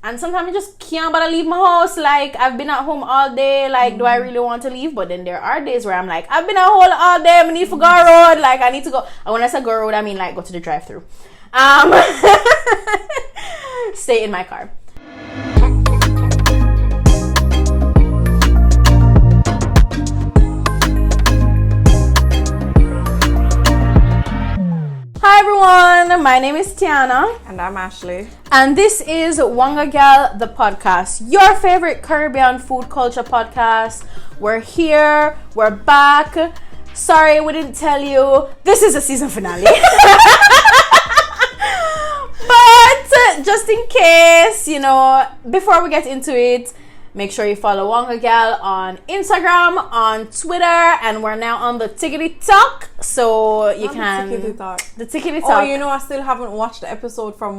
And sometimes I just can't bother leave my house. Like, I've been at home all day. Like, do I really want to leave? But then there are days where I'm like, I've been at home all day. I need to go road. Like, I need to go. And when I say go road, I mean, like, go to the drive-thru. Stay in my car. Hi everyone, my name is Tiana. And I'm Ashley. And this is WongaGyal, the podcast, your favorite Caribbean food culture podcast. We're here, we're back. Sorry, we didn't tell you, this is a season finale. But just in case, before we get into it, make sure you follow WongaGyal on Instagram, on Twitter, and we're now on the TikTok, so you can. The TikTok. Oh, I still haven't watched the episode from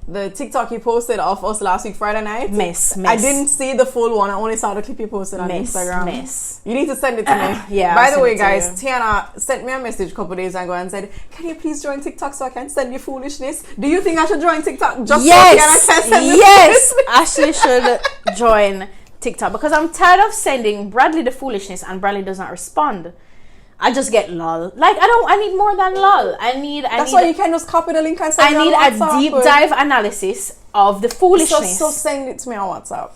the TikTok you posted of us last week, Friday night. Miss. I didn't see the full one. I only saw the clip you posted on Instagram. You need to send it to me. Yeah. By the way, guys, Tiana sent me a message a couple days ago and said, "Can you please join TikTok so I can send you foolishness?" Do you think I should join TikTok? So Tiana can send me yes. Ashley should join TikTok because I'm tired of sending Bradley the foolishness and Bradley does not respond. I just get lol. Like, I need more than lol. That's why you can just copy the link and send I need a deep dive analysis of the foolishness. So send it to me on WhatsApp.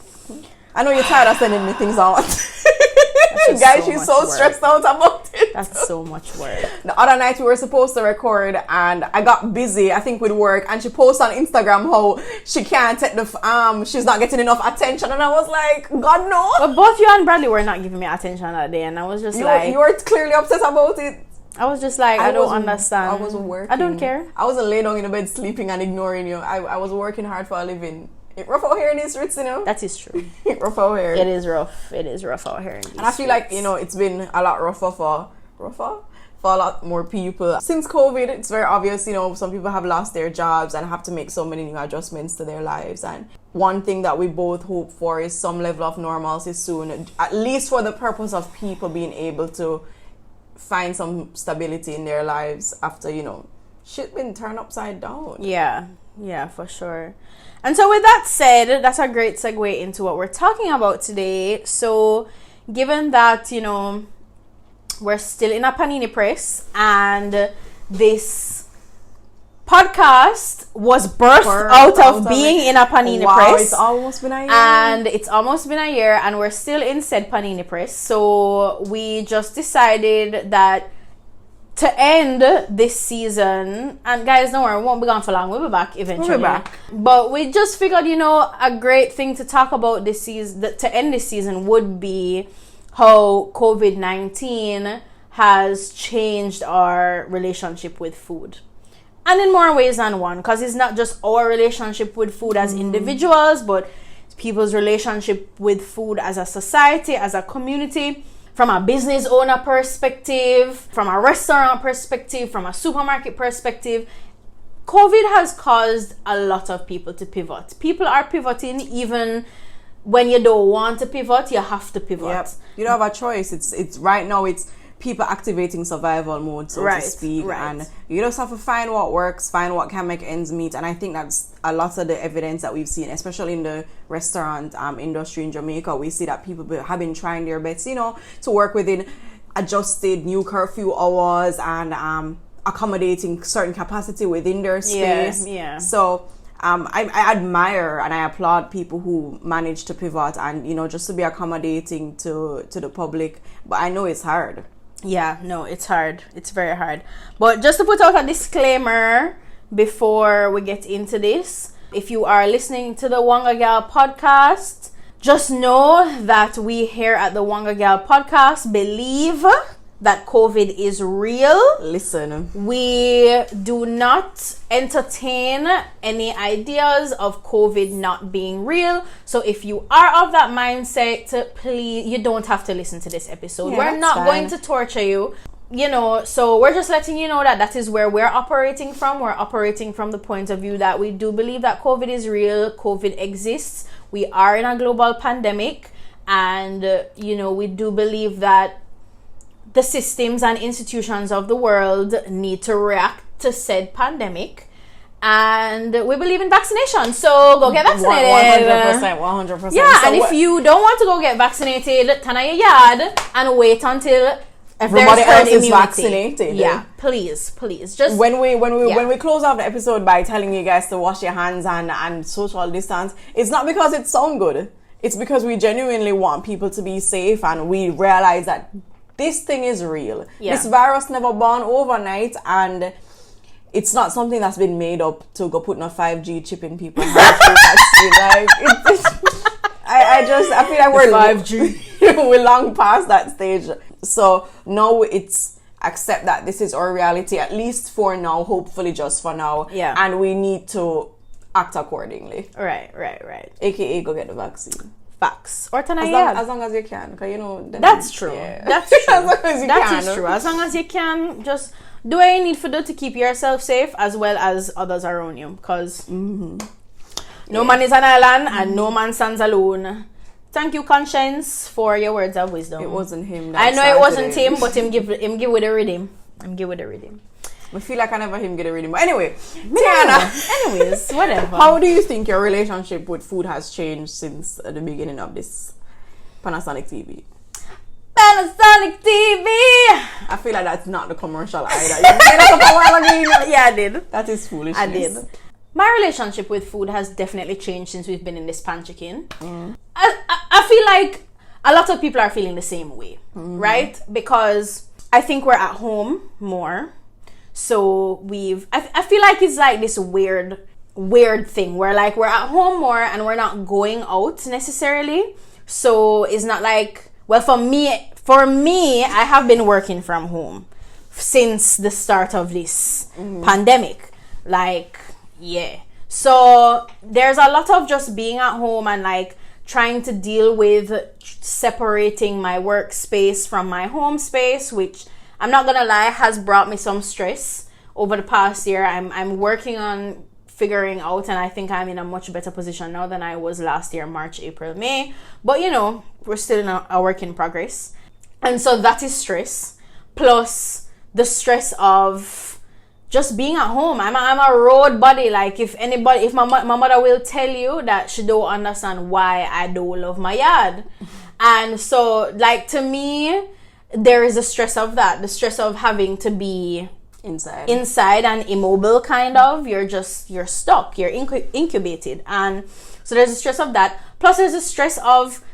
I know you're tired of sending me things on WhatsApp. Guys, she's so stressed out about it. That's so much work. The other night we were supposed to record and I got busy, I think with work, and she posted on Instagram how she can't take she's not getting enough attention, and I was like, God no. But both you and Bradley were not giving me attention that day, and I was just you were clearly upset about it. I was just like, I don't understand. I was working. I don't care. I wasn't laying down in the bed sleeping and ignoring you. I was working hard for a living. It rough out here in these streets, That is true. Rough out here. It is rough. It is rough out here in these And I feel like, it's been a lot rougher for a lot more people. Since COVID, it's very obvious, some people have lost their jobs and have to make so many new adjustments to their lives. And one thing that we both hope for is some level of normalcy soon, at least for the purpose of people being able to find some stability in their lives after, shit been turned upside down. Yeah, for sure. And so with that said, that's a great segue into what we're talking about today. So given that, we're still in a Panini press and this podcast was birthed out of being in a Panini press. It's almost been a year. And it's almost been a year and we're still in said Panini press. So we just decided that to end this season, and guys, don't worry, we won't be gone for long. We'll be back eventually. We'll be back. But we just figured, a great thing to talk about this season, to end this season, would be how COVID-19 has changed our relationship with food. And in more ways than one, because it's not just our relationship with food as individuals, but people's relationship with food as a society, as a community. From a business owner perspective, from a restaurant perspective, from a supermarket perspective, COVID has caused a lot of people to pivot. People are pivoting even when you don't want to pivot, you have to pivot. Yep. You don't have a choice. It's right now it's people activating survival mode, so to speak. Right. And you just have to find what works, find what can make ends meet. And I think that's a lot of the evidence that we've seen, especially in the restaurant industry in Jamaica. We see that people have been trying their best, to work within adjusted new curfew hours and accommodating certain capacity within their space. Yeah. So I admire and I applaud people who manage to pivot and, just to be accommodating to the public. But I know it's hard. Yeah, no, it's hard. It's very hard. But just to put out a disclaimer before we get into this, if you are listening to the WongaGyal podcast, just know that we here at the WongaGyal podcast believe that COVID is real. Listen, we do not entertain any ideas of COVID not being real. So if you are of that mindset, please, you don't have to listen to this episode. Yeah, we're not going to torture you. So we're just letting you know that is where we're operating from. We're operating from the point of view that we do believe that COVID is real. COVID exists. We are in a global pandemic. And, we do believe that the systems and institutions of the world need to react to said pandemic. And we believe in vaccination, so go get vaccinated. 100%. Yeah, so and if you don't want to go get vaccinated, turn on your yard and wait until everybody else is vaccinated. Yeah, please. Just when we close off the episode by telling you guys to wash your hands and social distance, it's not because it sounds good. It's because we genuinely want people to be safe, and we realize that this thing is real. Yeah. This virus never born overnight, and it's not something that's been made up to go putting a 5G chip in people. I feel like we're 5G. We're long past that stage. So now it's accept that this is our reality, at least for now, hopefully just for now. Yeah. And we need to act accordingly. Right. AKA go get the vaccine. Facts. Or as long as you can. Because that's true. Yeah. That's true. As long as you that can. Is true. As long as you can, just do what you need to do to keep yourself safe as well as others around you. Because no man is an island and no man stands alone. Thank you, Conscience, for your words of wisdom. It wasn't him. I know it wasn't him, but him give with a rhythm. I feel like I never him get a rhythm. But anyway, Tiana. Anyways, whatever. How do you think your relationship with food has changed since the beginning of this Panasonic TV? Panasonic TV. I feel like that's not the commercial either. You made up a while ago. Yeah, I did. That is foolishness. I did. My relationship with food has definitely changed since we've been in this pan chicken. I feel like a lot of people are feeling the same way, right? Because I think we're at home more. So I feel like it's like this weird thing where like we're at home more and we're not going out necessarily. So it's not like, well, for me, I have been working from home since the start of this pandemic. Like, yeah. So there's a lot of just being at home and like trying to deal with separating my workspace from my home space, which I'm not gonna lie has brought me some stress over the past year. I'm working on figuring out, and I think I'm in a much better position now than I was last year, March, April, May. But we're still in a work in progress. And so that is stress, plus the stress of just being at home. I'm a road body. Like if my mother will tell you that she don't understand why I don't love my yard. And so like to me, there is a stress of that, the stress of having to be inside and immobile kind of. You're stuck, you're incubated. And so there's a stress of that. Plus there's a stress of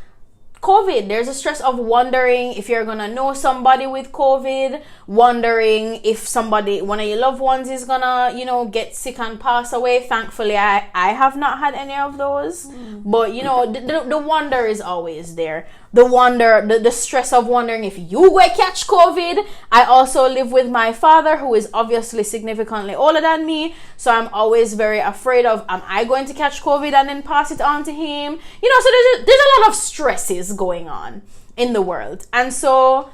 COVID. There's a stress of wondering if you're gonna know somebody with COVID, wondering if one of your loved ones is gonna, get sick and pass away. Thankfully, I have not had any of those. But the wonder is always there. The wonder, the stress of wondering if you will catch COVID. I also live with my father, who is obviously significantly older than me. So I'm always very afraid of, am I going to catch COVID and then pass it on to him? So there's a lot of stresses going on in the world. And so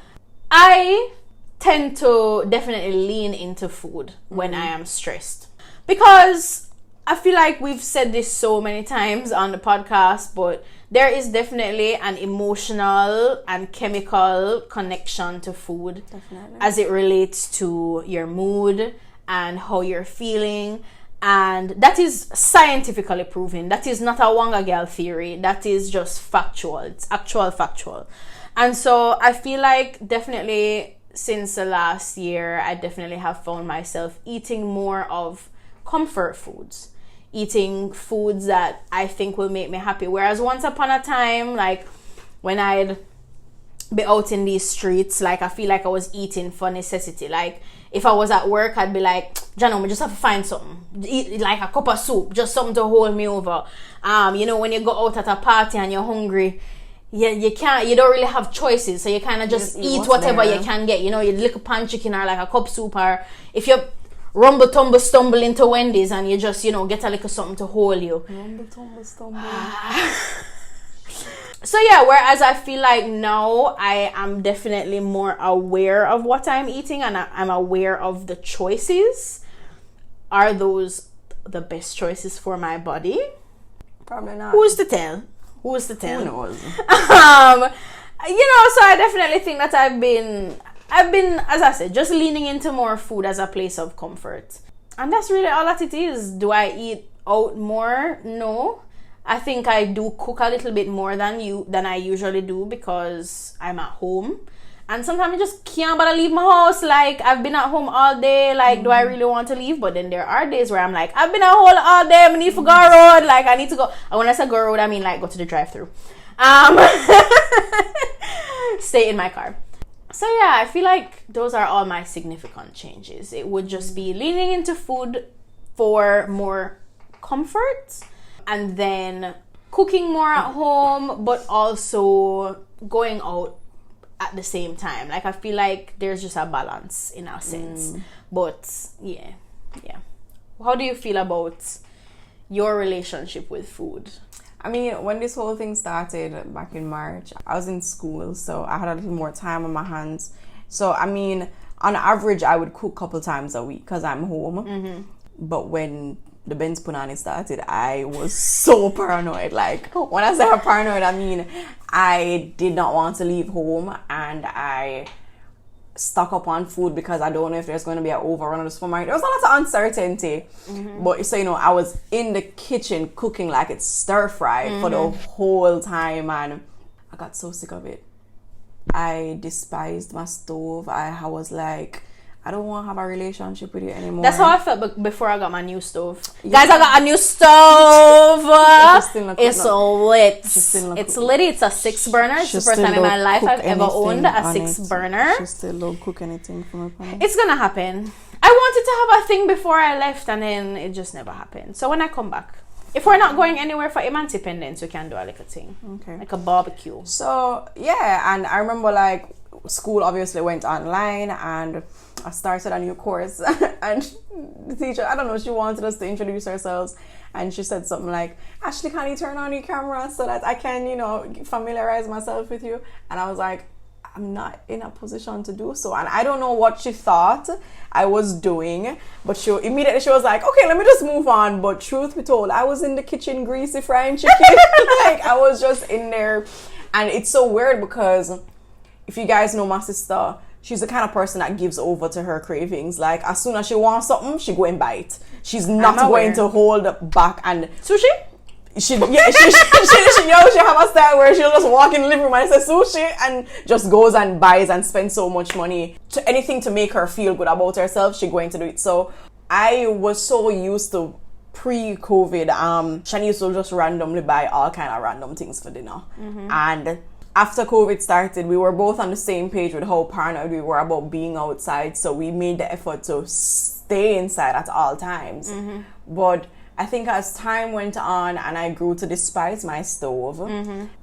I tend to definitely lean into food when I am stressed. Because I feel like we've said this so many times on the podcast, but there is definitely an emotional and chemical connection to food. Definitely. As it relates to your mood and how you're feeling. And that is scientifically proven. That is not a WongaGyal theory. That is just factual. It's actual factual. And so I feel like definitely since the last year, I definitely have found myself eating more of comfort foods. Eating foods that I think will make me happy. Whereas once upon a time, like when I'd be out in these streets, like I feel like I was eating for necessity. Like if I was at work, I'd be like, Jano, I just have to find something. Eat like a cup of soup, just something to hold me over. When you go out at a party and you're hungry, you don't really have choices. So you kind of just eat whatever you can get. You little pan chicken or like a cup soup, or if you rumble, tumble, stumble into Wendy's and you just, get a little something to hold you. Rumble, tumble, stumble. So yeah, whereas I feel like now I am definitely more aware of what I'm eating and I'm aware of the choices. Are those the best choices for my body? Probably not. Who's to tell? Who knows? So I definitely think that I've been, as I said, just leaning into more food as a place of comfort. And that's really all that it is. Do I eat out more? No. I think I do cook a little bit more than I usually do because I'm at home. And sometimes I just can't bother leave my house. Like, I've been at home all day. Like, do I really want to leave? But then there are days where I'm like, I've been at home all day. I need to go road. Like, I need to go. And when I say go road, I mean, like, go to the drive-thru. Stay in my car. So, yeah, I feel like those are all my significant changes. It would just be leaning into food for more comfort. And then cooking more at home, but also going out at the same time. Like, I feel like there's just a balance in a sense. But yeah. How do you feel about your relationship with food? I mean, when this whole thing started back in March, I was in school, so I had a little more time on my hands. So, I mean, on average, I would cook a couple times a week because I'm home. But when the Benz Punani started, I was so paranoid. Like, when I say I'm paranoid, I mean I did not want to leave home, and I stock up on food because I don't know if there's going to be an overrun of the supermarket. There was a lot of uncertainty. But so, you know, I was in the kitchen cooking like it's stir fry for the whole time, and I got so sick of it. I despised my stove. I was like, I don't want to have a relationship with you anymore. That's how I felt before I got my new stove. Guys, I got a new stove. It's lit. It's lit. It's a 6-burner. It's the first time in my life I've ever owned a 6-burner. She still don't cook anything for my family. It's gonna happen. I wanted to have a thing before I left, and then it just never happened. So when I come back, if we're not going anywhere for Independence, we can do a little thing. Okay. Like a barbecue. So, yeah, and I remember, like, school obviously went online, and I started a new course. And the teacher, I don't know, she wanted us to introduce ourselves. And she said something like, Ashley, can you turn on your camera so that I can, you know, familiarize myself with you? And I was like, I'm not in a position to do so. And I don't know what she thought I was doing, but she was like, okay, let me just move on. But truth be told, I was in the kitchen greasy frying chicken. Like, I was just in there. And it's so weird because if you guys know my sister, she's the kind of person that gives over to her cravings. Like, as soon as she wants something, she go and buy it. She's not going to hold back. And sushi? She have a style where she'll just walk in the living room and say sushi and just goes and buys and spends so much money to anything to make her feel good about herself. She's going to do it. So I was so used to pre-COVID, Shani used to just randomly buy all kind of random things for dinner. And after COVID started, we were both on the same page with how paranoid we were about being outside. So we made the effort to stay inside at all times. But I think as time went on and I grew to despise my stove,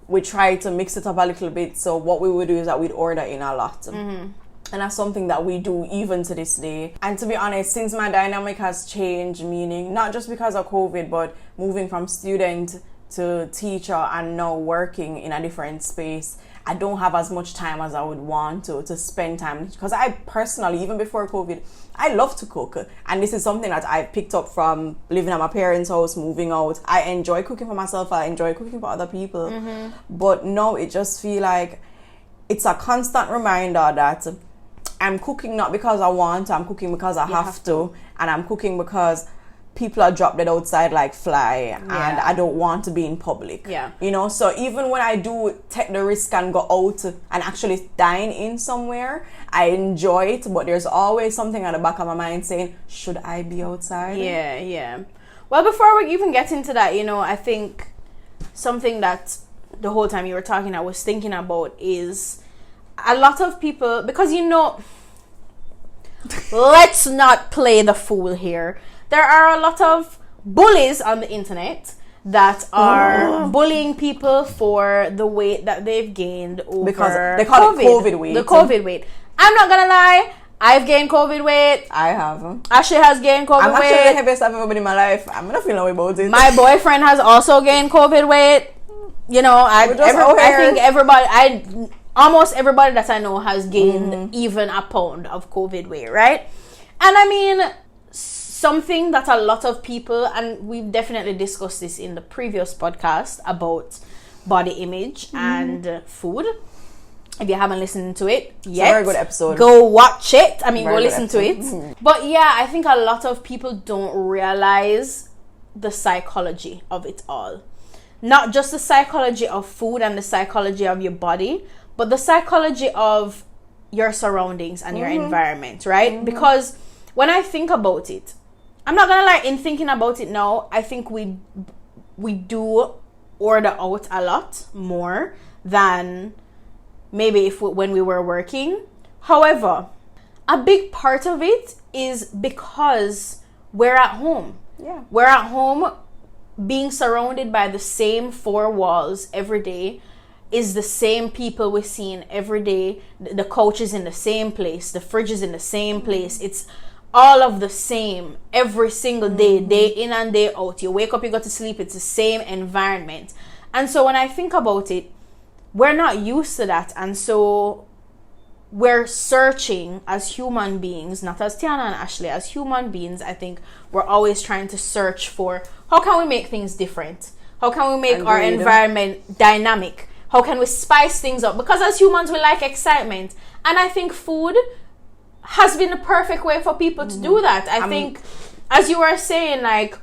we tried to mix it up a little bit. So what we would do is that we'd order in a lot. And that's something that we do even to this day. And to be honest, since my dynamic has changed, meaning not just because of COVID, but moving from student to teacher and now working in a different space, I don't have as much time as I would want to spend time. Because I personally, even before COVID, I love to cook. And this is something that I've picked up from living at my parents' house, moving out. I enjoy cooking for myself. I enjoy cooking for other people. But now it just feels like it's a constant reminder that I'm cooking not because I want to, I'm cooking because I have to. And I'm cooking because people are dropped dead outside like fly, and I don't want to be in public. You know, so even when I do take the risk and go out and actually dine in somewhere, I enjoy it, but there's always something at the back of my mind saying, should I be outside? Well, before we even get into that, you know, I think something that the whole time you were talking I was thinking about is a lot of people, because, you know, let's not play the fool here. There are a lot of bullies on the internet that are bullying people for the weight that they've gained over because they call it COVID weight. The COVID weight. I'm not gonna lie, I've gained COVID weight. I have. Ashley has gained COVID weight. I'm actually the heaviest I've ever been in my life. I'm not feeling no way about it. My boyfriend has also gained COVID weight. You know, I think almost everybody that I know has gained even a pound of COVID weight, right? And I mean, something that a lot of people, and we've definitely discussed this in the previous podcast about body image and food. If you haven't listened to it yet, it's a very good episode. Go watch it. I mean, Very go good listen to it. episode. But yeah, I think a lot of people don't realize the psychology of it all. Not just the psychology of food and the psychology of your body, but the psychology of your surroundings and your environment, right? Because when I think about it, I'm not gonna lie, in thinking about it now, I think we do order out a lot more than maybe when we were working. However, a big part of it is because we're at home. Yeah. We're at home, being surrounded by the same four walls every day, is the same people we're seeing every day. The couch is in the same place. The fridge is in the same place. It's all of the same every single day, day in and day out. You wake up, you go to sleep. It's the same environment. And so when I think about it, we're not used to that. And so we're searching as human beings, not as Tiana and Ashley, as human beings. I think we're always trying to search for, how can we make things different? How can we make our environment dynamic? How can we spice things up? Because as humans, we like excitement. And I think food has been the perfect way for people to do that. I think, as you were saying, like,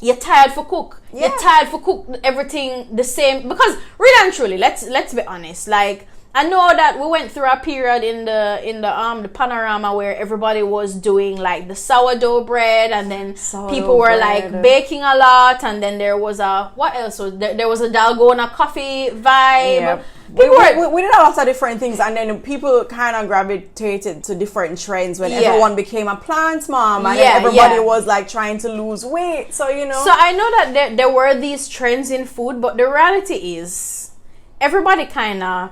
you're tired for cook. Yeah. You're tired for cook everything the same. Because really and truly, let's be honest. Like, I know that we went through a period in the panorama where everybody was doing like the sourdough bread, and then people were like baking a lot, and then there was a, what else was there? There was a dalgona coffee vibe. Yeah. We did a lot of different things, and then people kind of gravitated to different trends when everyone became a plant mom, and everybody was like trying to lose weight. So, you know. So I know that there were these trends in food, but the reality is everybody kind of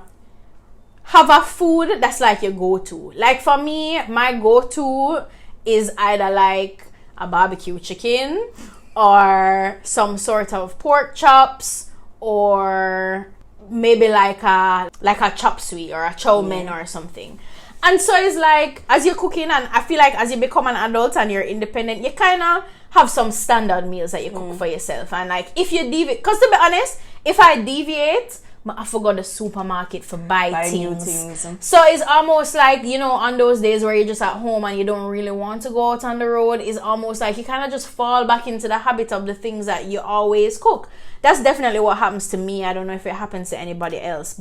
have a food that's like your go-to. Like for me, my go-to is either like a barbecue chicken or some sort of pork chops, or maybe like a chop suey or a chow mein or something. And so it's like, as you're cooking, and I feel like as you become an adult and you're independent, you kind of have some standard meals that you cook for yourself. And like, if you deviate, because to be honest, if I deviate, I forgot the supermarket for buy things. So it's almost like, you know, on those days where you're just at home and you don't really want to go out on the road, it's almost like you kind of just fall back into the habit of the things that you always cook. That's definitely what happens to me. I don't know if it happens to anybody else,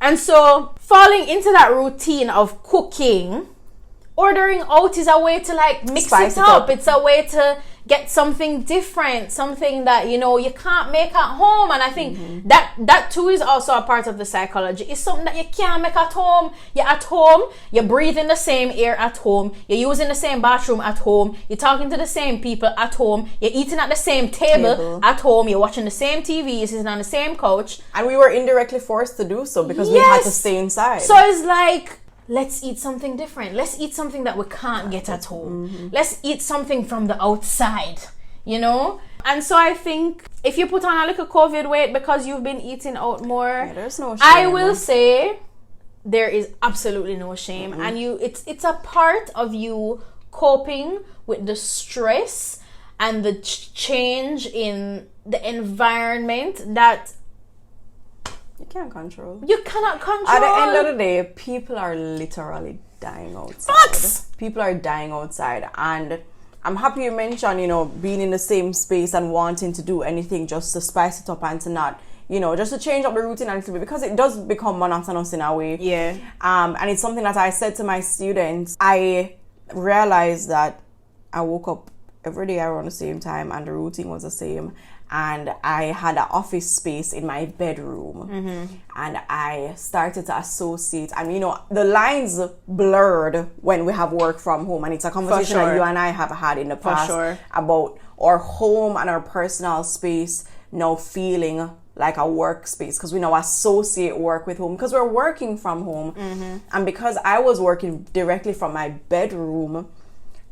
and so falling into that routine of cooking, ordering out is a way to like mix it up. It's a way to get something different, something that, you know, you can't make at home. And I think that too is also a part of the psychology. It's something that you can't make at home. You're at home, you're breathing the same air at home, you're using the same bathroom at home, you're talking to the same people at home, you're eating at the same table at home, you're watching the same TV, you're sitting on the same couch. And we were indirectly forced to do so because we had to stay inside. So it's like, let's eat something different. Let's eat something that we can't get at home. Let's eat something from the outside, you know? And so I think if you put on a little COVID weight because you've been eating out more, there's no shame. I will say there is absolutely no shame. And it's a part of you coping with the stress and the change in the environment that you can't control. You cannot control. At the end of the day, people are literally dying outside. Facts. People are dying outside. And I'm happy you mentioned, you know, being in the same space and wanting to do anything just to spice it up and to not, you know, just to change up the routine a little bit, because it does become monotonous in a way. Yeah. And it's something that I said to my students. I realized that I woke up every day around the same time and the routine was the same. And I had an office space in my bedroom. And I started to associate, and you know, the lines blurred when we have work from home, and it's a conversation that you and I have had in the past about our home and our personal space now feeling like a workspace, because we now associate work with home because we're working from home. And because I was working directly from my bedroom,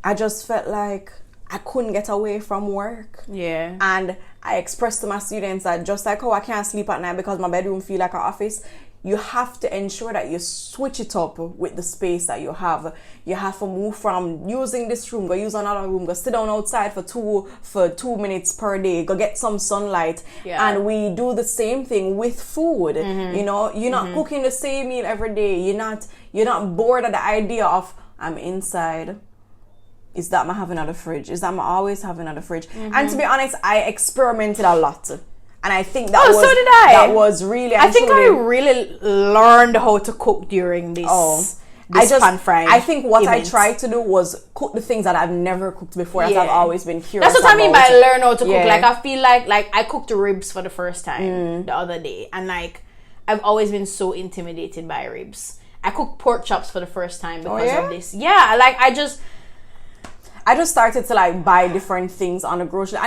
I just felt like I couldn't get away from work. Yeah. And I expressed to my students that just like how I can't sleep at night because my bedroom feel like an office, you have to ensure that you switch it up with the space that you have. You have to move from using this room, go use another room, go sit down outside for 2 minutes per day, go get some sunlight. And we do the same thing with food. You know, you're not cooking the same meal every day. You're not bored of the idea of, I'm inside. Is that my having on the fridge? Is that my always having on the fridge? And to be honest, I experimented a lot. And I think that so did I. That was really, I think I really learned how to cook during this. Pan frying. I think what I tried to do was cook the things that I've never cooked before, that I've always been curious. That's what I mean by learn how to cook. Like, I feel like I cooked ribs for the first time the other day, and like I've always been so intimidated by ribs. I cooked pork chops for the first time because of this. Yeah, like I just started to like buy different things on the grocery.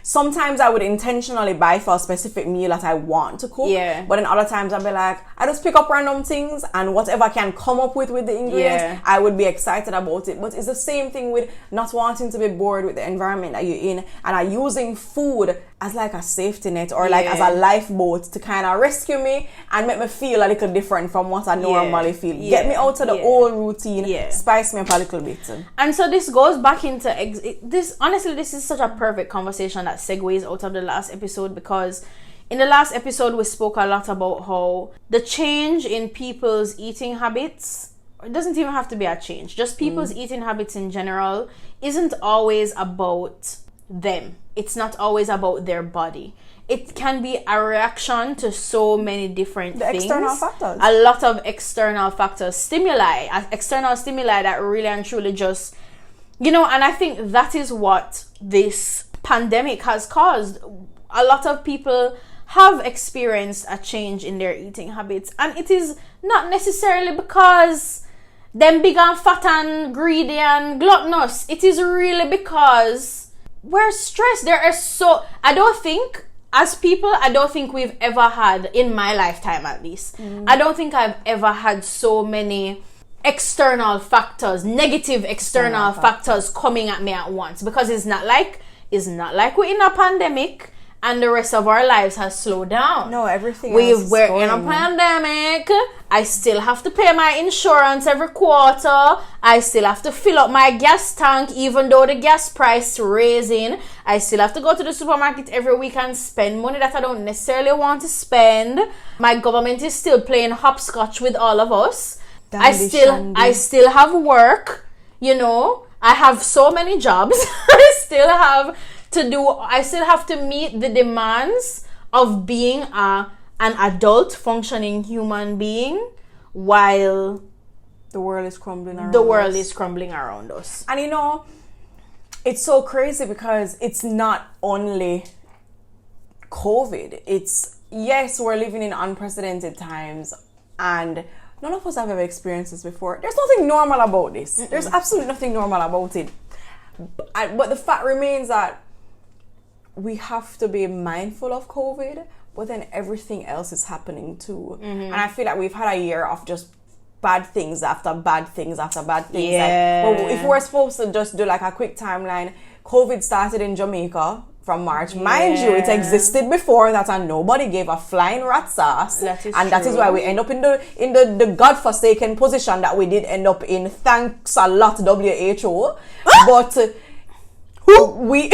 Sometimes I would intentionally buy for a specific meal that I want to cook. Yeah. But then other times I'd be like, I just pick up random things and whatever I can come up with the ingredients, I would be excited about it. But it's the same thing with not wanting to be bored with the environment that you're in, and are using food as like a safety net or like as a lifeboat to kind of rescue me and make me feel a little different from what I normally feel. Get me out of the old routine, spice me up a little bit. And so this goes back into this. Honestly, this is such a perfect conversation that segues out of the last episode, because in the last episode we spoke a lot about how the change in people's eating habits, it doesn't even have to be a change, just people's eating habits in general, isn't always about them. It's not always about their body. It can be a reaction to so many different things. External factors. A lot of external factors, external stimuli that really and truly just, and I think that is what this pandemic has caused. A lot of people have experienced a change in their eating habits, and it is not necessarily because them big and fat and greedy and gluttonous. It is really because we're stressed. I don't think as people, we've ever had, in my lifetime at least, I don't think I've ever had so many external factors, negative external factors coming at me at once, because it's not like we're in a pandemic and the rest of our lives has slowed down. No, everything we're in a pandemic. I still have to pay my insurance every quarter. I still have to fill up my gas tank, even though the gas price raising. I still have to go to the supermarket every week and spend money that I don't necessarily want to spend. My government is still playing hopscotch with all of us. I still have work. I have so many jobs. I still have to meet the demands of being an adult functioning human being while the world is crumbling around us. And it's so crazy because it's not only COVID. Yes, we're living in unprecedented times, and none of us have ever experienced this before. There's nothing normal about this. There's absolutely nothing normal about it. But the fact remains that we have to be mindful of COVID, but then everything else is happening too. And I feel like we've had a year of just bad things after bad things after bad things. Like, if we're supposed to just do like a quick timeline, COVID started in Jamaica from March. Mind you, it existed before that and nobody gave a flying rat's ass. That is why we end up in the godforsaken position that we did end up in. Thanks a lot, WHO. But we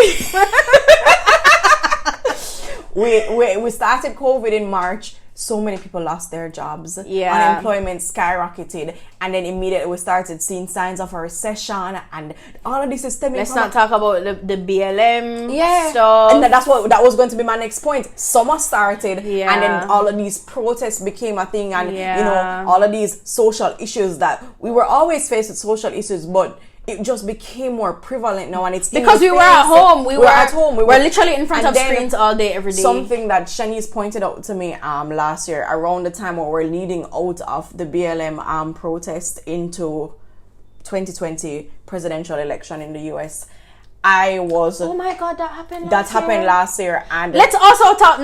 started COVID in March. So many people lost their jobs. Unemployment skyrocketed, and then immediately we started seeing signs of a recession, and all of this is stemming. Let's not talk about the BLM stuff. And that was going to be my next point. Summer started, and then all of these protests became a thing, and all of these social issues that we were always faced with social issues, but it just became more prevalent now, and it's because we were at home. We were at home. We were literally in front of screens all day, every day. Something that Shanice pointed out to me last year, around the time where we're leading out of the BLM protest into 2020 presidential election in the US. Oh my God, that happened. Happened last year, and let's also talk.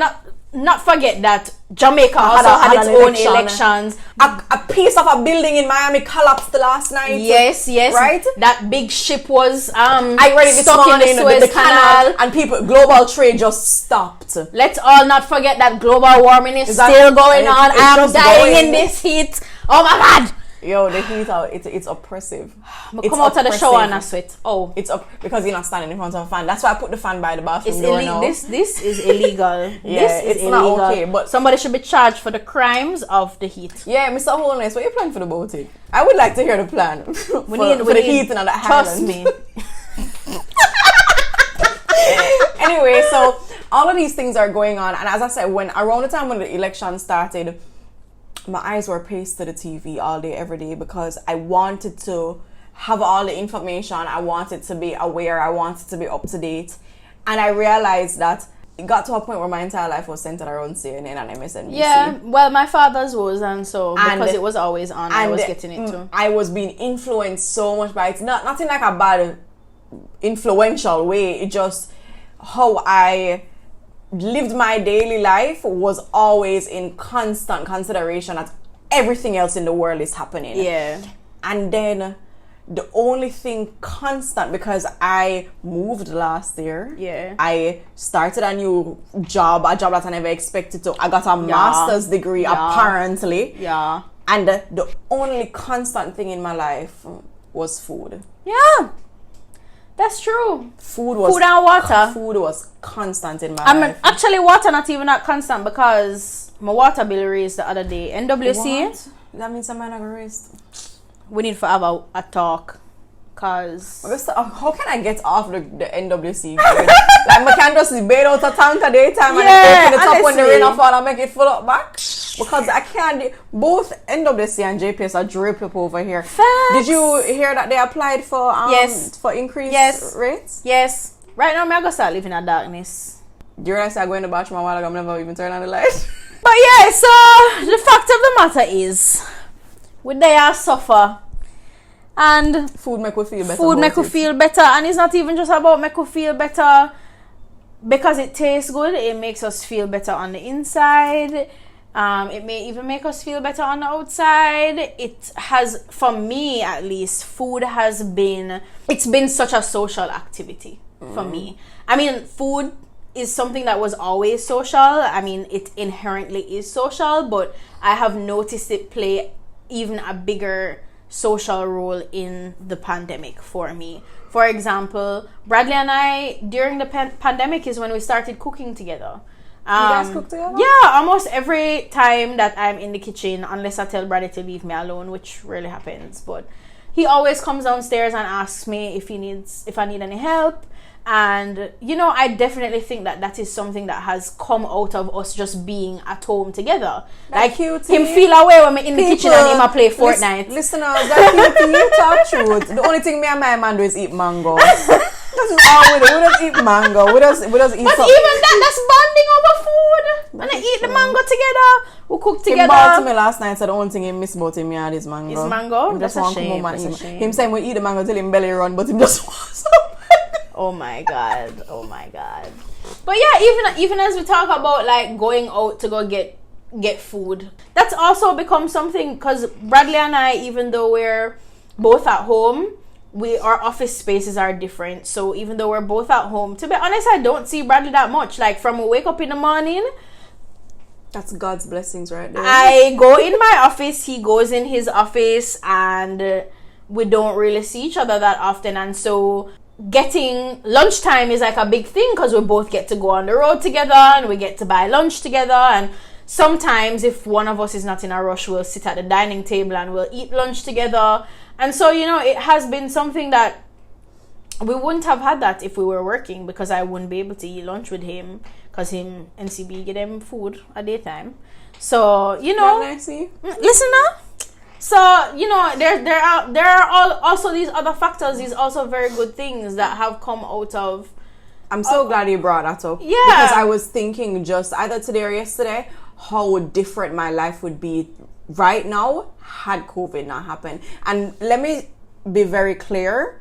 not forget that Jamaica also had its own elections. A piece of a building in Miami collapsed last night. Yes, right. That big ship was I read it this morning in the canal, and global trade just stopped. Let's all not forget that global warming is still going on. I am dying in this heat. Oh my God. Yo, the heat out, it's oppressive. Come out of the shower and I sweat. Oh. It's up because you're not standing in front of a fan. That's why I put the fan by the bathroom door now. This is illegal. Yeah, it's illegal. Not okay. But somebody should be charged for the crimes of the heat. Yeah, Mr. Holness, what are you planning for the boating? I would like to hear the plan. We need the heating on the trust me. Anyway, so all of these things are going on, and as I said, around the time when the election started, my eyes were pasted to the TV all day, every day, because I wanted to have all the information. I wanted to be aware. I wanted to be up to date. And I realized that it got to a point where my entire life was centered around CNN and MSNBC. Yeah, well, my father's was, because it was always on, I was getting it too. I was being influenced so much by it. Not in like a bad, influential way. It just how I lived my daily life was always in constant consideration that everything else in the world is happening. Yeah. And then the only thing constant, because I moved last year. Yeah. I started a new job, a job that I never expected to. I got a master's degree, apparently. Yeah. And the only constant thing in my life was food. Yeah. That's true. Food and water. Food was constant in my life. Actually, water not even that constant, because my water bill raised the other day. NWC. What? That means I'm not gonna raise. We need to have a talk, cause how can I get off the NWC? Like I can just bail out a tank a daytime and open it up when the rain fall and make it full up back. Because I can't. Both NWC and JPS are drip up over here. Facts. Did you hear that they applied for for increased rates? Yes. Right now, I'm gonna start living in darkness. Do you realize I go in the bathroom a while ago? I'm never even turn on the light. But yeah, so the fact of the matter is, we there suffer, and food make we feel better. Food make we feel better, and it's not even just about make we feel better because it tastes good. It makes us feel better on the inside. It may even make us feel better on the outside. It has, for me at least, food has been, it's been such a social activity for me. I mean, food is something that was always social. I mean, it inherently is social, but I have noticed it play even a bigger social role in the pandemic for me. For example, Bradley and I, during the pandemic is when we started cooking together. You guys cook together? Yeah, almost every time that I'm in the kitchen, unless I tell Bradley to leave me alone, which rarely happens, but he always comes downstairs and asks me if I need any help. And I definitely think that is something that has come out of us just being at home together. Like cute, him feel away when I'm in the kitchen and him play Fortnite. Listeners, that cute, you talk truth. The only thing me and my man do is eat mango. That's all we do. We just eat mango. We just eat. But even that's bonding over food. When I eat the mango together, we cook together. He bought to me last night, so the only thing he missed about him is mango. Is mango? Him That's just a shame. That's a shame. Him saying we eat the mango till him belly run, but him just wants some. Oh my god. But yeah, even as we talk about like going out to go get food, that's also become something, because Bradley and I, even though we're both at home, our office spaces are different. So even though we're both at home, to be honest, I don't see Bradley that much. Like from we wake up in the morning, that's God's blessings right there. I go in my office, he goes in his office, and we don't really see each other that often. And so getting lunchtime is like a big thing, because we both get to go on the road together and we get to buy lunch together. And sometimes if one of us is not in a rush, we'll sit at the dining table and we'll eat lunch together. And so it has been something that we wouldn't have had that if we were working, because I wouldn't be able to eat lunch with him, because him NCB get them food at daytime. So listen now. So there are also these other factors, these also very good things that have come out of. I'm so glad you brought that up. Yeah, because I was thinking just either today or yesterday how different my life would be right now had COVID not happened. And let me be very clear,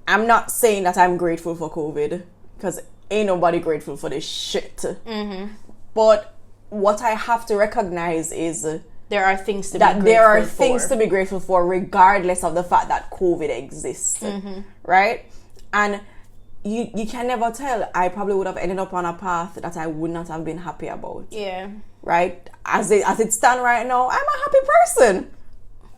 I'm not saying that I'm grateful for COVID, because ain't nobody grateful for this shit. But what I have to recognize is there are things to be grateful for, regardless of the fact that COVID exists, right? And you can never tell. I probably would have ended up on a path that I would not have been happy about. Yeah. Right? As it stands right now, I'm a happy person.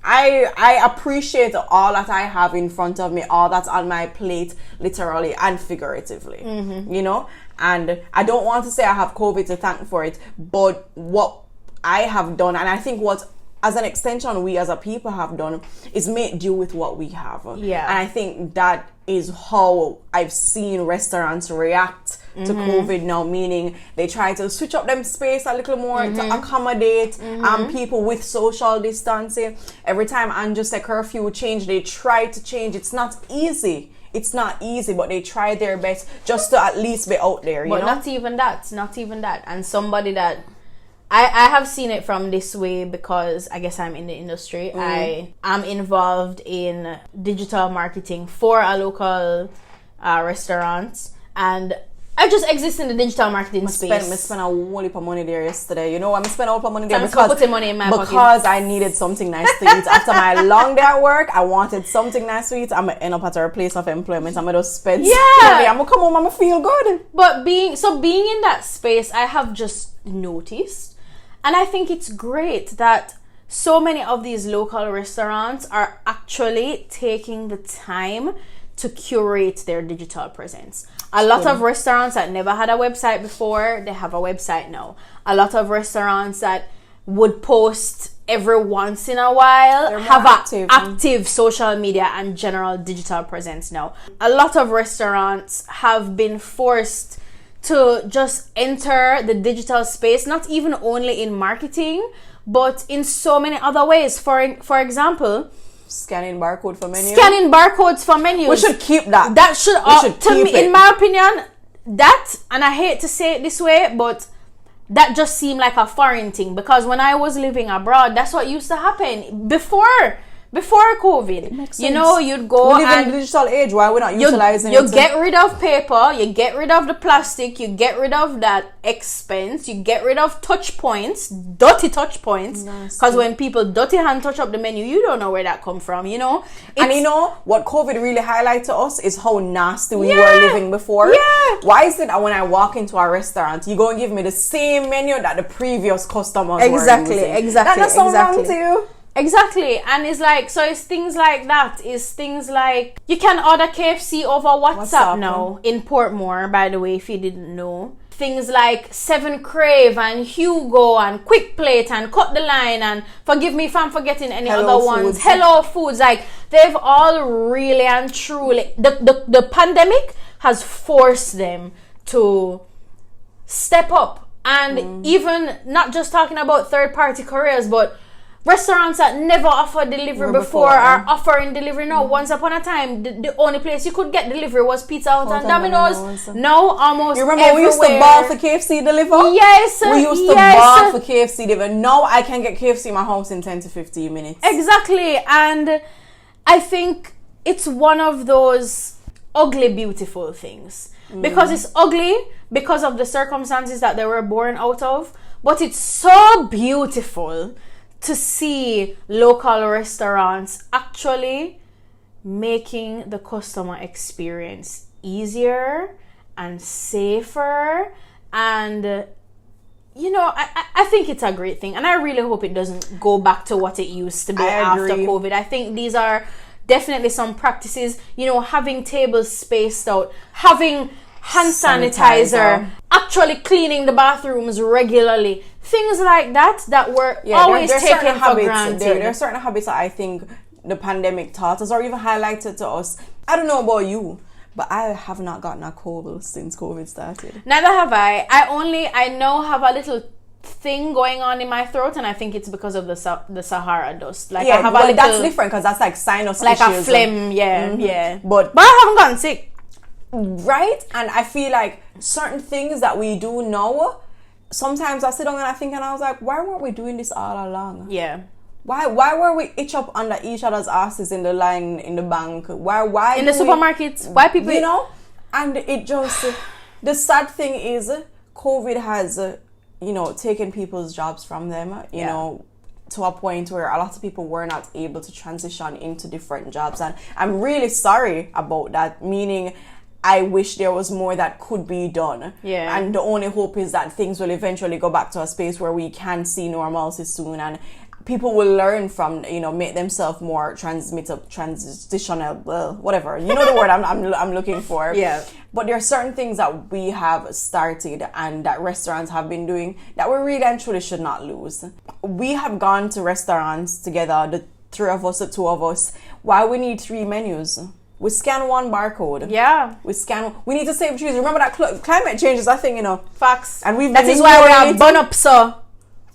I appreciate all that I have in front of me, all that's on my plate, literally and figuratively. You know? And I don't want to say I have COVID to thank for it, but what I have done, and I think what, as an extension, we as a people have done, is make do with what we have. Yeah. And I think that is how I've seen restaurants react to COVID now, meaning they try to switch up them space a little more to accommodate people with social distancing. Every time Andrew said curfew change, they try to change. It's not easy. But they try their best just to at least be out there, you know? Not even that. And somebody that I have seen it from this way, because I guess I'm in the industry. I am involved in digital marketing for a local restaurant, and I just exist in the digital marketing space. I spent a whole heap of money there yesterday. You know, I'm spending a whole heap of money there because I needed something nice to eat. After my long day at work, I wanted something nice to eat. I'm going to end up at our place of employment. I'm going to spend money. I'm going to come home, I'm going to feel good. But being in that space, I have just noticed, and I think it's great that so many of these local restaurants are actually taking the time to curate their digital presence. A lot of restaurants that never had a website before, they have a website now. A lot of restaurants that would post every once in a while have an active social media and general digital presence now. A lot of restaurants have been forced to just enter the digital space, not even only in marketing, but in so many other ways. For example, scanning barcodes for menus. We should keep that. That should in my opinion, that, and I hate to say it this way, but that just seemed like a foreign thing, because when I was living abroad, that's what used to happen before COVID. You know, you'd go, we live in the digital age. Why we're not utilizing it? You get rid of paper, you get rid of the plastic, you get rid of that expense, you get rid of dirty touch points. Because when people dirty hand touch up the menu, you don't know where that come from, you know? And you know what COVID really highlights to us is how nasty we were living before. Yeah. Why is it that when I walk into a restaurant, you go and give me the same menu that the previous customers were using? Exactly. That sounds wrong to you. Exactly. And it's like, so it's things like that. It's things like, you can order KFC over WhatsApp now in Portmore, by the way, if you didn't know. Things like 7 Crave and Hugo and Quick Plate and Cut the Line, and forgive me if I'm forgetting any other ones. Hello Foods. Like, they've all really and truly, the pandemic has forced them to step up. And even not just talking about third-party couriers, but restaurants that never offered delivery before are offering delivery now. Once upon a time, the only place you could get delivery was Pizza Hut and Domino's. Now, almost you remember everywhere. We used to ball for KFC deliver? Yes. We used to ball for KFC deliver. Now I can get KFC in my house in 10 to 15 minutes. Exactly. And I think it's one of those ugly, beautiful things. Because it's ugly because of the circumstances that they were born out of. But it's so beautiful to see local restaurants actually making the customer experience easier and safer. And, you know, I think it's a great thing. And I really hope it doesn't go back to what it used to be after COVID. I think these are definitely some practices, you know, having tables spaced out, having hand sanitizer, actually cleaning the bathrooms regularly, things like that were always taken for granted. There are certain habits that I think the pandemic taught us or even highlighted to us. I don't know about you, but I have not gotten a cold since COVID started. Neither have I. I now have a little thing going on in my throat, and I think it's because of the Sahara dust. Like, I have that's different because that's like sinus like issues, a phlegm. Yeah. But I haven't gotten sick. Right? And I feel like certain things that we do now, sometimes I sit down and I think, and I was like, why weren't we doing this all along? Yeah. Why were we itch up under each other's asses in the line in the bank? Why in the supermarkets? Why people, you know? And it just the sad thing is COVID has taking people's jobs from them, you know, to a point where a lot of people were not able to transition into different jobs. And I'm really sorry about that, meaning I wish there was more that could be done. Yeah. And the only hope is that things will eventually go back to a space where we can see normalcy soon, and people will learn from, make themselves more transitional, whatever. You know the word I'm looking for. Yeah. But there are certain things that we have started and that restaurants have been doing that we really and truly should not lose. We have gone to restaurants together, the three of us, the two of us. Why we need 3 menus? We scan one barcode. Yeah. We need to save trees. Remember that climate change is a thing, Facts. And that is why we have bun up, so.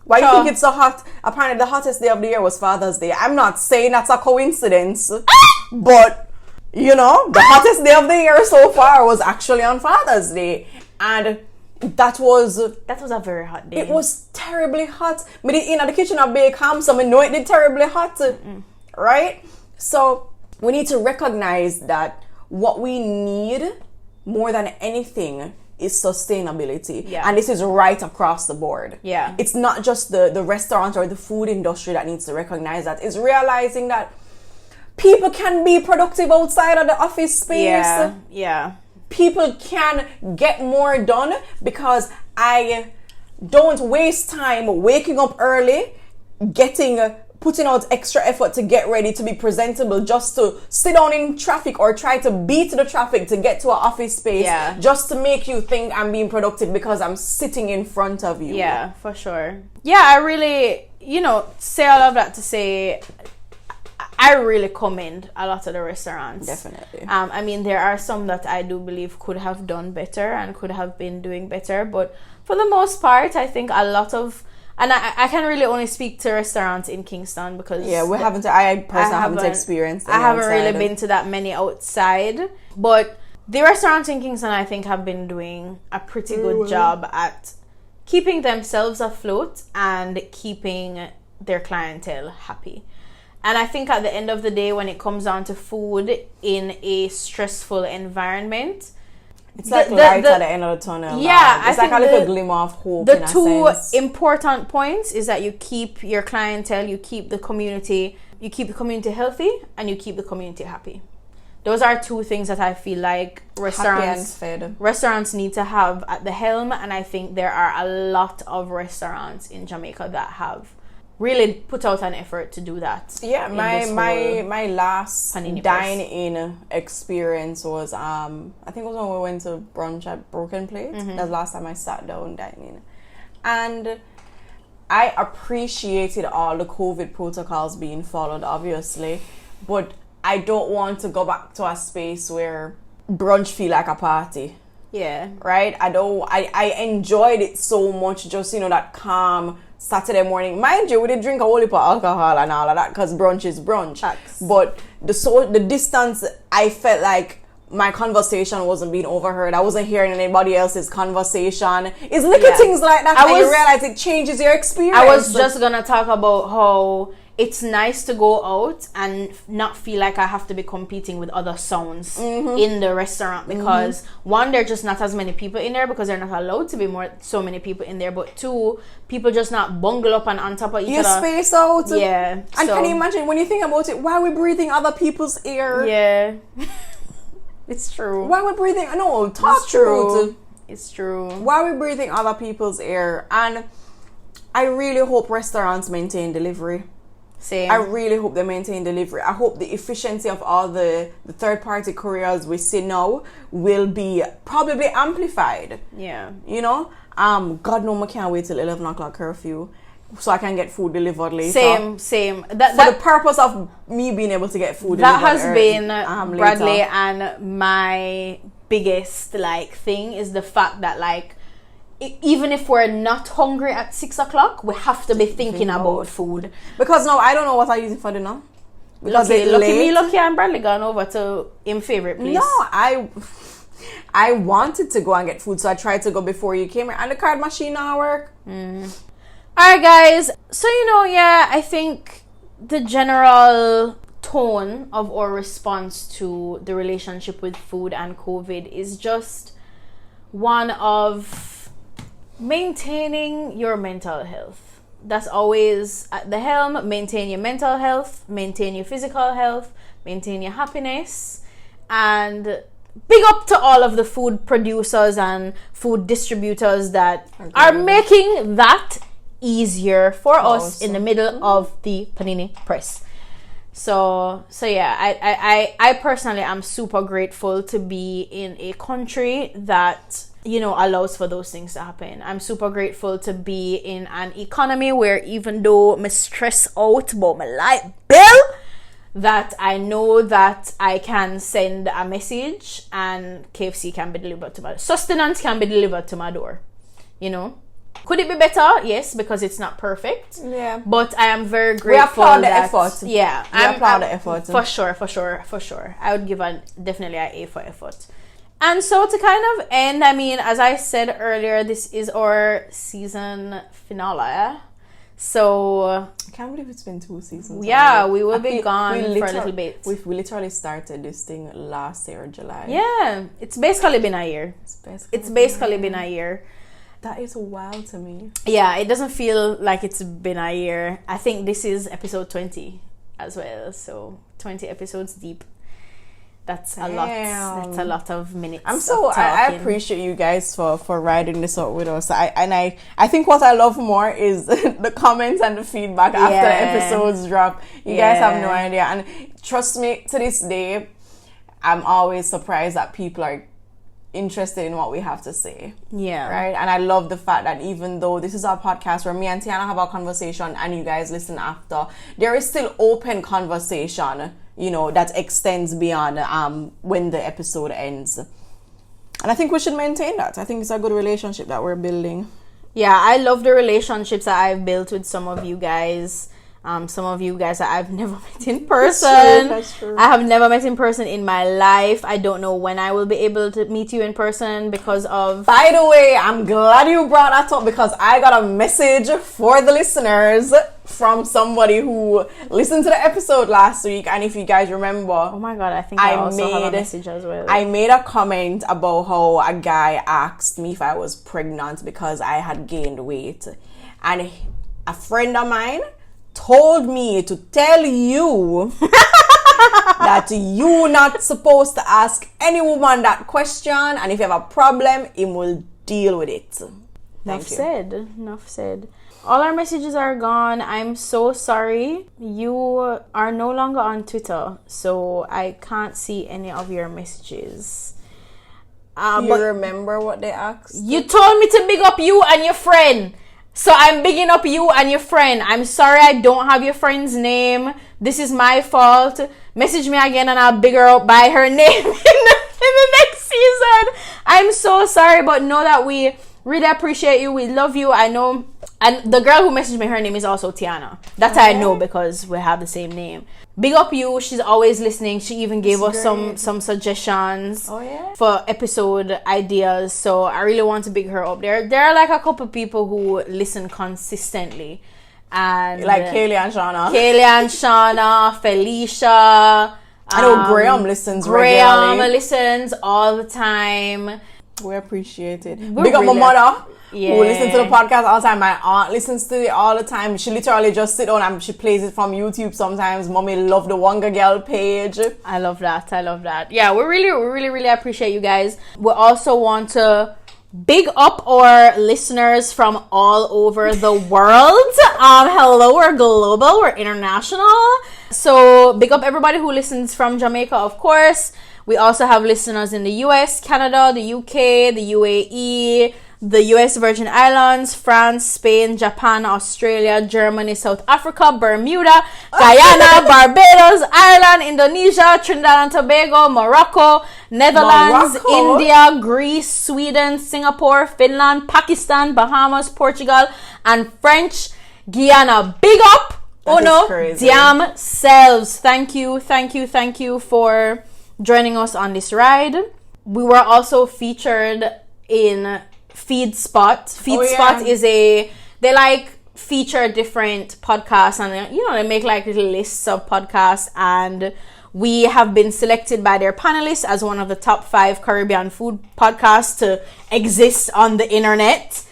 Why do you think it's so hot? Apparently the hottest day of the year was Father's Day. I'm not saying that's a coincidence, but, the hottest day of the year so far was actually on Father's Day. And that was a very hot day. It was terribly hot. Me did in the kitchen of bake ham, so I know it did terribly hot. Right? So we need to recognize that what we need more than anything is sustainability. Yeah. And this is right across the board. Yeah. It's not just the restaurant or the food industry that needs to recognize that. It's realizing that people can be productive outside of the office space. Yeah. Yeah. People can get more done because I don't waste time waking up early, putting out extra effort to get ready to be presentable, just to sit down in traffic or try to beat the traffic to get to an office space, just to make you think I'm being productive because I'm sitting in front of you. Yeah, for sure. Yeah, I really, say all of that to say, I really commend a lot of the restaurants. Definitely. I mean, there are some that I do believe could have done better and could have been doing better, but for the most part, I think a lot of, and I can really only speak to restaurants in Kingston because I personally haven't experienced any I haven't outside. really been to that many outside, but the restaurants in Kingston I think have been doing a pretty good job at keeping themselves afloat and keeping their clientele happy. And I think at the end of the day, when it comes down to food in a stressful environment, it's like light at the end of the tunnel. Yeah, it's like a little glimmer of hope. The two important points is that you keep your clientele, you keep the community healthy, and you keep the community happy. Those are two things that I feel like restaurants need to have at the helm, and I think there are a lot of restaurants in Jamaica that have really put out an effort to do that. Yeah, my last dine-in experience was I think it was when we went to brunch at Broken Plate. That's the last time I sat down dining, and I appreciated all the COVID protocols being followed, obviously, but I don't want to go back to a space where brunch feel like a party. Yeah. Right? I enjoyed it so much, just that calm Saturday morning. Mind you, we did drink a whole heap of alcohol and all of that because brunch is brunch. Facts. But the distance, I felt like my conversation wasn't being overheard. I wasn't hearing anybody else's conversation. It's little things like that you realize it changes your experience. I was just gonna talk about how it's nice to go out and not feel like I have to be competing with other sounds in the restaurant because one, there are just not as many people in there because they're not allowed to be so many people in there, but two, people just not bungle up and on top of each other. You space out. Yeah. And can you imagine, when you think about it, why are we breathing other people's air? Yeah. It's true. Why are we breathing? No, talk truth. It's true. Why are we breathing other people's air? And I really hope restaurants maintain delivery. Same. I really hope they maintain delivery. I hope the efficiency of all the third-party couriers we see now will be probably amplified. Yeah. God no, I can't wait till 11 o'clock curfew so I can get food delivered later. Same. For the purpose of me being able to get food delivered. That has been Bradley later. and my biggest thing is the fact that even if we're not hungry at 6 o'clock, we have to be thinking about food. Because now I don't know what I'm using for dinner. Because Lucky and Bradley gone over to him favorite place. No, I wanted to go and get food, so I tried to go before you came here, and the card machine now work. Alright guys, so I think the general tone of our response to the relationship with food and COVID is just one of Maintaining your mental health. That's always at the helm. Maintain your mental health, maintain your physical health, maintain your happiness, and big up to all of the food producers and food distributors that are making that easier for us in the middle of the Panini press. So yeah, I personally am super grateful to be in a country that, you know, allows for those things to happen. I'm super grateful to be in an economy where even though I'm stressed out about my light bill, that I know that I can send a message and KFC can be delivered to my door. Sustenance can be delivered to my door, you know. Could it be better? Yes, because it's not perfect. Yeah. But I am very grateful. We applaud the effort. Yeah. We applaud the effort. For sure. I would give definitely an A for effort. And so to kind of end, I mean, as I said earlier, this is our season finale. So I can't believe it's been 2 seasons. Yeah, we will be gone for a little bit. We literally started this thing last year, July. Yeah, it's basically been a year. It's basically been a year. That is wild to me. Yeah, it doesn't feel like it's been a year. I think this is episode 20 as well. So 20 episodes deep. That's a lot. That's a lot of minutes. I appreciate you guys for riding this out with us. I think what I love more is the comments and the feedback after episodes drop. You guys have no idea. And trust me, to this day, I'm always surprised that people are interested in what we have to say. Yeah. Right? And I love the fact that even though this is our podcast where me and Tiana have our conversation and you guys listen after, there is still open conversation, you know, that extends beyond when the episode ends. And I think we should maintain that. I think it's a good relationship that we're building. Yeah, I love the relationships that I've built with some of you guys. Some of you guys that I've never met in person. That's true. I have never met in person in my life. I don't know when I will be able to meet you in person because of... By the way, I'm glad you brought that up because I got a message for the listeners from somebody who listened to the episode last week. And if you guys remember... Oh my God, I think I also have a message as well. I made a comment about how a guy asked me if I was pregnant because I had gained weight. And a friend of mine told me to tell you that you're not supposed to ask any woman that question, and if you have a problem, him will deal with it. Enough said. All our messages are gone. I'm so sorry. You are no longer on Twitter, so I can't see any of your messages. You remember what they asked? You told me to big up you and your friend. So I'm bigging up you and your friend. I'm sorry I don't have your friend's name. This is my fault. Message me again and I'll big her up by her name in the next season. I'm so sorry, but know that we really appreciate you. We love you. I know. And the girl who messaged me, her name is also Tiana. That's how I know because we have the same name. Big up you. She's always listening. She even gave us some suggestions for episode ideas. So I really want to big her up. There are like a couple people who listen consistently. And like Kaylee and Shauna, Felicia. I know Graham listens regularly. Graham listens all the time. We appreciate it. Big up my mother. Yeah. Who listens to the podcast all the time. My aunt listens to it all the time. She literally just sit on and she plays it from YouTube sometimes. Mommy love the WongaGyal page. I love that. Yeah, we really appreciate you guys. We also want to big up our listeners from all over the world. Hello, we're global, we're international. So big up everybody who listens from Jamaica, of course. We also have listeners in the US, Canada, the UK, the UAE, the US Virgin Islands, France, Spain, Japan, Australia, Germany, South Africa, Bermuda, Guyana, Barbados, Ireland, Indonesia, Trinidad and Tobago, Morocco, Netherlands, India, Greece, Sweden, Singapore, Finland, Pakistan, Bahamas, Portugal, and French Guiana. Big up! Damn selves. Thank you for joining us on this ride. We were also featured in FeedSpot. FeedSpot is they like feature different podcasts and they make like little lists of podcasts, and we have been selected by their panelists as one of the top 5 Caribbean food podcasts to exist on the internet.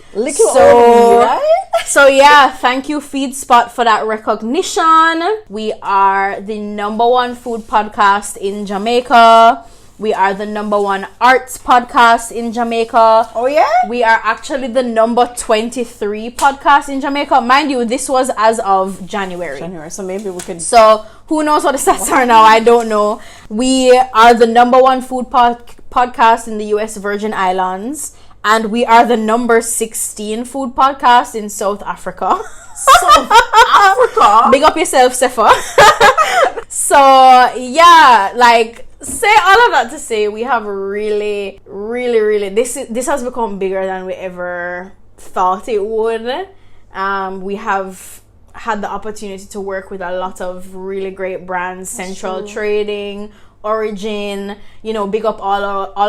So yeah, thank you FeedSpot for that recognition. We are the #1 food podcast in Jamaica. We are the #1 arts podcast in Jamaica. Oh yeah? We are actually the #23 podcast in Jamaica. Mind you, this was as of January. So maybe we could... So who knows what the stats are now? I don't know. We are the #1 food podcast in the US Virgin Islands. And we are the #16 food podcast in South Africa. South Africa? Big up yourself, Sefa. So, yeah, like, say all of that to say we have really, this has become bigger than we ever thought it would. We have had the opportunity to work with a lot of really great brands, Central Trading, Origin, you know, big up all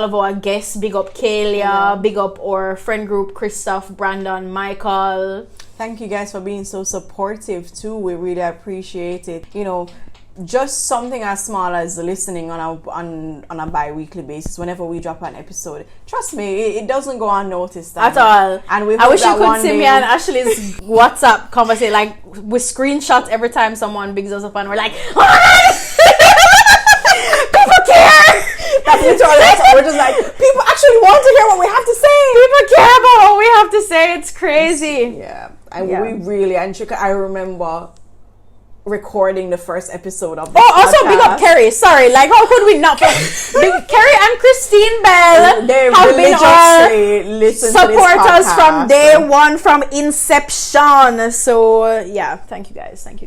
of our guests, big up Kalia, big up our friend group, Christoph, Brandon, Michael. Thank you guys for being so supportive too. We really appreciate it. You know, just something as small as listening on a bi-weekly basis whenever we drop an episode. Trust me, it doesn't go unnoticed at all. And we I wish you could see me and Ashley's WhatsApp conversation, like with screenshots every time someone bigs us up and we're like, oh my God! People care. That's literally what we're just like, people actually want to hear what we have to say. People care about what we have to say. It's crazy. Yeah. And we really, and I remember recording the first episode of this also podcast. Big up Kerry. Sorry, like how could we not? Kerry and Christine Bell have been our supporters from day one, from inception. So yeah, thank you guys so much.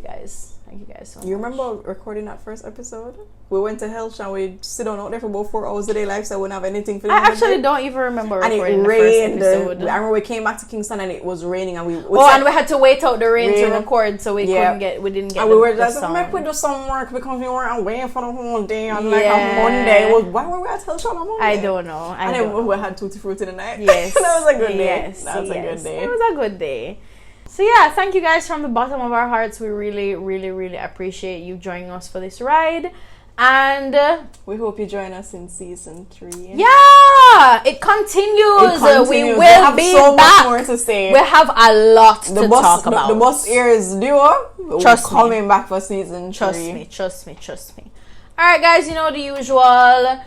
You remember recording that first episode? We went to Helsh and we sit on out there for about 4 hours a day live, so I wouldn't have anything for them. I actually don't even remember recording the first episode. I remember we came back to Kingston and it was raining and we and we had to wait out the rain to record, so we didn't get and we the were just song. like, we do some work because we weren't away for the whole day on like a Monday. Why were we at Helsh on a Monday? I don't know. Then we had Tutti Frutti tonight. Yes. That was a good day. Yes. That was a good day. It was a good day. So yeah, thank you guys from the bottom of our hearts. We really appreciate you joining us for this ride. And we hope you join us in season 3. Yeah, it continues. We will be so back. Much more to say. We have a lot to talk about. The bus airs duo. Trust me. Coming back for season 3. Trust me. All right, guys. You know the usual.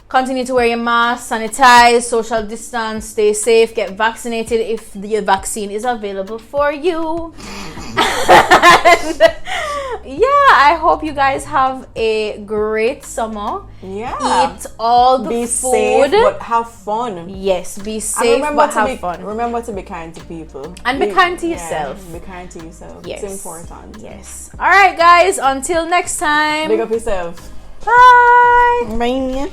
Continue to wear your mask, sanitize, social distance, stay safe, get vaccinated if the vaccine is available for you. And yeah, I hope you guys have a great summer. Yeah. Eat all the be food. Safe, but have fun. Yes, be safe, but have fun. Remember to be kind to people. And be kind to yourself. Be kind to yourself. Yes. It's important. Yes. All right, guys. Until next time. Big up yourself. Bye. Bye.